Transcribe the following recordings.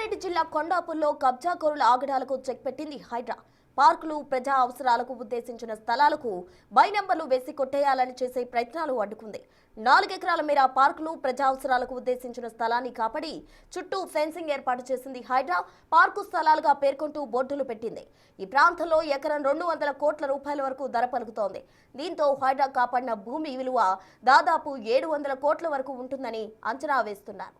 రంగారెడ్డి జిల్లా కొండాపూర్లో కబ్జాకోరుల ఆగడాలకు చెక్ పెట్టింది హైడ్రా. పార్కులు, ప్రజా అవసరాలకు ఉద్దేశించిన స్థలాలకు బై నంబర్లు వేసి కొట్టేయాలని చేసే ప్రయత్నాలు అడ్డుకుంది. 4 ఎకరాల మేర పార్కులు, ప్రజా అవసరాలకు ఉద్దేశించిన స్థలాన్ని కాపాడి చుట్టూ ఫెన్సింగ్ ఏర్పాటు చేసింది హైడ్రా. పార్కు స్థలాలుగా పేర్కొంటూ బోర్డులు పెట్టింది. ఈ ప్రాంతంలో ఎకరం 200 కోట్ల రూపాయల వరకు ధర పలుకుతోంది. దీంతో హైడ్రా కాపాడిన భూమి విలువ దాదాపు 700 కోట్ల వరకు ఉంటుందని అంచనా వేస్తున్నారు.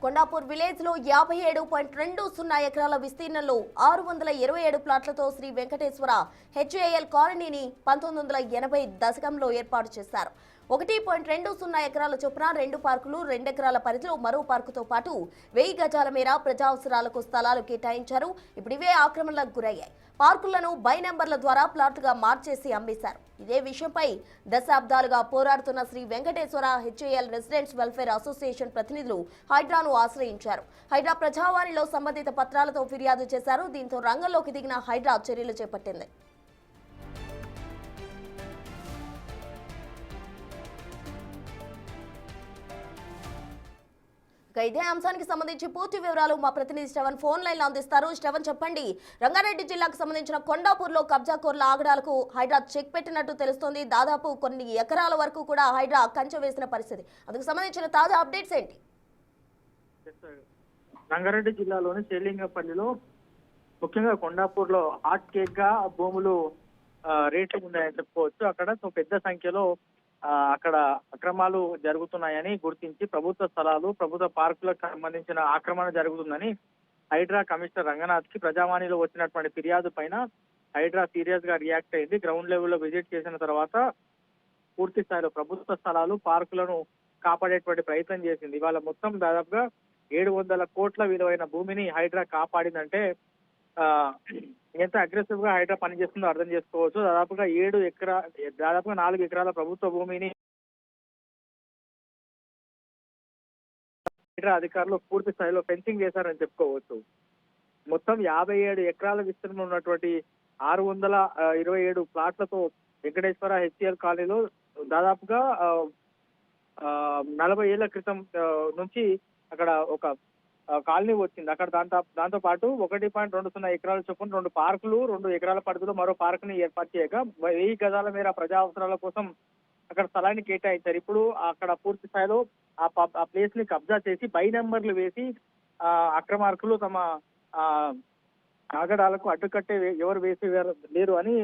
కొండాపూర్ విలేజ్ లో 57.20 ఎకరాల విస్తీర్ణంలో 627 ప్లాట్లతో శ్రీ వెంకటేశ్వర హెచ్ఏఎల్ కాలనీని 1980 దశకంలో ఏర్పాటు చేశారు. 1.20 ఎకరాల చొప్పున 2 పార్కులు, 2 ఎకరాల పరిధిలో మరో పార్కుతో పాటు 1000 గజాల మేర ప్రజా అవసరాలకు స్థలాలు కేటాయించారు. ఇప్పుడు ఇవే ఆక్రమణలకు గురయ్యాయి. పార్కులను బై నంబర్ల ద్వారా ప్లాట్లుగా మార్చేసి అమ్మేశారు. ఇదే విషయంపై దశాబ్దాలుగా పోరాడుతున్న Sri Venkateswara HAL residents welfare association ప్రతినిధులు హైడ్రాను ఆశ్రయించారు. హైడ్రా ప్రజావాణిలో సంబంధిత పత్రాలతో ఫిర్యాదు చేశారు. దీంతో రంగంలోకి దిగిన హైడ్రా చర్యలు చేపట్టింది. ఇదే అంశానికి సంబంధించి పూర్తి వివరాలు మా ప్రతినిధి శ్రవణ్ ఫోన్ లైన్ లో అందిస్తారు. శ్రవణ్, చెప్పండి, రంగారెడ్డి జిల్లాకు సంబంధించిన కొండాపూర్లో కబ్జాకోర్ల ఆగడాలకు హైడ్రా చెక్ పెట్టినట్టు తెలుస్తోంది. దాదాపు కొన్ని ఎకరాల వరకు కూడా హైడ్రా కంచె వేసిన పరిస్థితి. అందుకు సంబంధించిన తాజా అప్డేట్స్ ఏంటి? రంగారెడ్డి జిల్లాలోని శ్రీలింగపల్లిలో ముఖ్యంగా కొండాపూర్లో హాట్ కేక్ గా భూములు రేట్లు ఉన్నాయని చెప్పుకోవచ్చు. అక్కడ పెద్ద సంఖ్యలో అక్కడ అక్రమాలు జరుగుతున్నాయని గుర్తించి ప్రభుత్వ స్థలాలు, ప్రభుత్వ పార్కులకు సంబంధించిన ఆక్రమణ జరుగుతుందని హైడ్రా కమిషనర్ రంగనాథ్ కి ప్రజావాణిలో వచ్చినటువంటి ఫిర్యాదు పైన హైడ్రా సీరియస్ గా రియాక్ట్ అయింది. గ్రౌండ్ లెవెల్లో విజిట్ చేసిన తర్వాత పూర్తి స్థాయిలో ప్రభుత్వ స్థలాలు, పార్కులను కాపాడేటువంటి ప్రయత్నం చేసింది. ఇవాళ మొత్తం దాదాపుగా 700 కోట్ల విలువైన భూమిని హైడ్రా కాపాడిందంటే ఎంత అగ్రెసివ్ గా హైడ్రా పనిచేస్తుందో అర్థం చేసుకోవచ్చు. దాదాపుగా 4 ఎకరాల ప్రభుత్వ భూమిని హైడ్రా అధికారులు పూర్తి స్థాయిలో ఫెన్సింగ్ చేశారని చెప్పుకోవచ్చు. మొత్తం 57 ఎకరాల విస్తీర్ణం ఉన్నటువంటి 627 ప్లాట్లతో వెంకటేశ్వర హెచ్ఏఎల్ కాలనీలో దాదాపుగా 40 ఏళ్ల క్రితం నుంచి అక్కడ ఒక కాలనీ వచ్చింది. అక్కడ దాంతో పాటు 1.20 ఎకరాల చొప్పున 2 పార్కులు, 2 ఎకరాల పరిధిలో మరో పార్క్ ని ఏర్పాటు చేయగా 1000 గజాల మేర ప్రజా అవసరాల కోసం అక్కడ స్థలాన్ని కేటాయించారు. ఇప్పుడు అక్కడ పూర్తి స్థాయిలో ఆ ప్లేస్ ని కబ్జా చేసి బై నంబర్లు వేసి అక్రమార్కులు తమ ఆగడాలకు అడ్డుకట్టే ఎవరు వేసి లేరు అని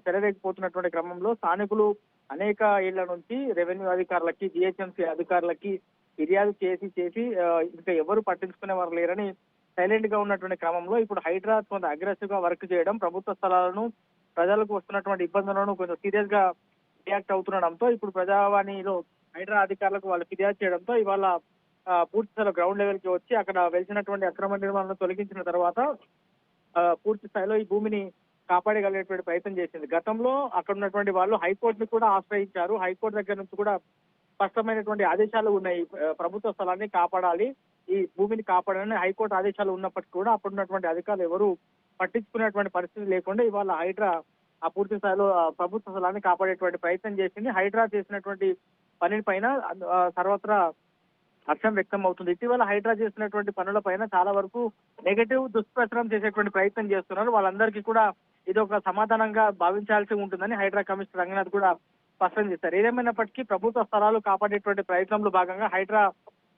చెలరేగిపోతున్నటువంటి క్రమంలో స్థానికులు అనేక ఏళ్ల నుంచి రెవెన్యూ అధికారులకి, జిహెచ్ఎంసీ అధికారులకి ఫిర్యాదు చేసి ఇంకా ఎవరు పట్టించుకునే వారు లేరని సైలెంట్ గా ఉన్నటువంటి క్రమంలో ఇప్పుడు హైడ్రా కొంత అగ్రెసివ్ గా వర్క్ చేయడం, ప్రభుత్వ స్థలాలను, ప్రజలకు వస్తున్నటువంటి ఇబ్బందులను కొంచెం సీరియస్ గా రియాక్ట్ అవుతుండడంతో ఇప్పుడు ప్రజావాణిలో హైడ్రా అధికారులకు వాళ్ళు ఫిర్యాదు చేయడంతో ఇవాళ పూర్తి స్థాయిలో గ్రౌండ్ లెవెల్ కి వచ్చి అక్కడ వెలిసినటువంటి అక్రమ నిర్మాణాలను తొలగించిన తర్వాత పూర్తి స్థాయిలో ఈ భూమిని కాపాడగలిగేటువంటి ప్రయత్నం చేసింది. గతంలో అక్కడ ఉన్నటువంటి వాళ్ళు హైకోర్టుని కూడా ఆశ్రయించారు. హైకోర్టు దగ్గర నుంచి కూడా స్పష్టమైనటువంటి ఆదేశాలు ఉన్నాయి. ప్రభుత్వ స్థలాన్ని కాపాడాలి, ఈ భూమిని కాపాడాలని హైకోర్టు ఆదేశాలు ఉన్నప్పటికీ కూడా అప్పుడున్నటువంటి అధికారులు ఎవరు పట్టించుకునేటువంటి పరిస్థితి లేకుండా ఇవాళ హైడ్రా ఆ పూర్తి స్థాయిలో ప్రభుత్వ స్థలాన్ని కాపాడేటువంటి ప్రయత్నం చేసింది. హైడ్రా చేసినటువంటి పని పైన సర్వత్రా హర్షం వ్యక్తం అవుతుంది. ఇటీవల హైడ్రా చేసినటువంటి పనుల పైన చాలా వరకు నెగటివ్ దుష్ప్రచారం చేసేటువంటి ప్రయత్నం చేస్తున్నారు. వాళ్ళందరికీ కూడా ఇది ఒక సమాధానంగా భావించాల్సి ఉంటుందని హైడ్రా కమిషనర్ రంగనాథ్ కూడా స్పష్టం చేశారు. ఏదేమైనప్పటికీ ప్రభుత్వ స్థలాలు కాపాడేటువంటి ప్రయత్నంలో భాగంగా హైడ్రా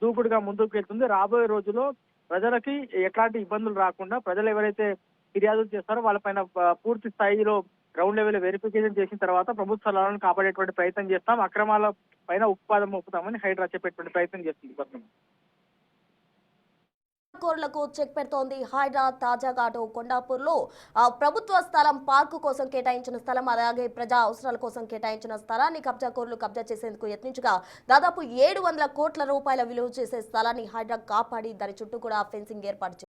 దూకుడుగా ముందుకు వెళ్తుంది. రాబోయే రోజుల్లో ప్రజలకి ఎట్లాంటి ఇబ్బందులు రాకుండా ప్రజలు ఎవరైతే ఫిర్యాదులు చేస్తారో వాళ్ళపైన పూర్తి స్థాయిలో గ్రౌండ్ లెవెల్ వెరిఫికేషన్ చేసిన తర్వాత ప్రభుత్వ స్థలాలను కాపాడేటువంటి ప్రయత్నం చేస్తాం, అక్రమాల పైన ఉత్పాదం మోపుతామని హైడ్రా చెప్పేటువంటి ప్రయత్నం చేస్తుంది. కోర్లకు చెక్ పెడుతోంది హైడ్రా. తాజాగా అటు కొండాపూర్లో ప్రభుత్వ స్థలం, పార్కు కోసం కేటాయించిన స్థలం, అలాగే ప్రజా అవసరాల కోసం కేటాయించిన స్థలాన్ని కబ్జాకోర్లు కబ్జా చేసేందుకు యత్నించగా దాదాపు 700 కోట్ల రూపాయల విలువ చేసే స్థలాన్ని హైడ్రా కాపాడి దాని చుట్టూ కూడా ఫెన్సింగ్ ఏర్పాటు